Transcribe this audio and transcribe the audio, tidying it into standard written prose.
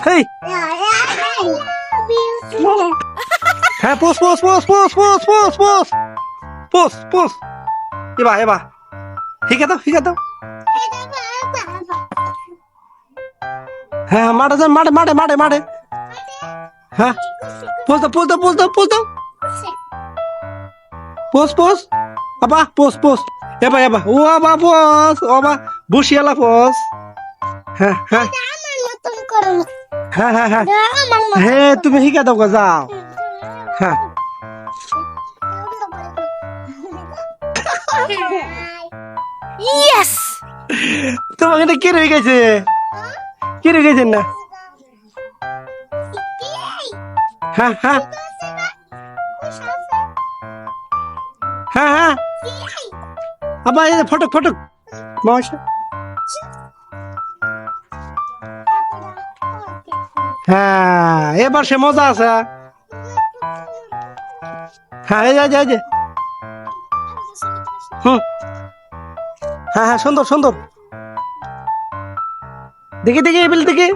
হেই হ্যাঁ পোস পোস পোস পোস পোস পোস পোস পোস পোস এবার শিখে দাও হ্যাঁ মাঠে যান মাঠে হ্যাঁ পোস দাও পোস পোস এবার ও বাবা বসিয়ালা পোস হ্যাঁ হ্যাঁ তুমি শিখে দাও গো যাও হ্যাঁ ইয়েস তোমাকে এটা কি রয়ে গেছে না হ্যাঁ আবার এই ফটক মাসা হ্যাঁ এবার সে মজা আছে হ্যাঁ এই যে হ্যাঁ সুন্দর দেখি এবার দেখি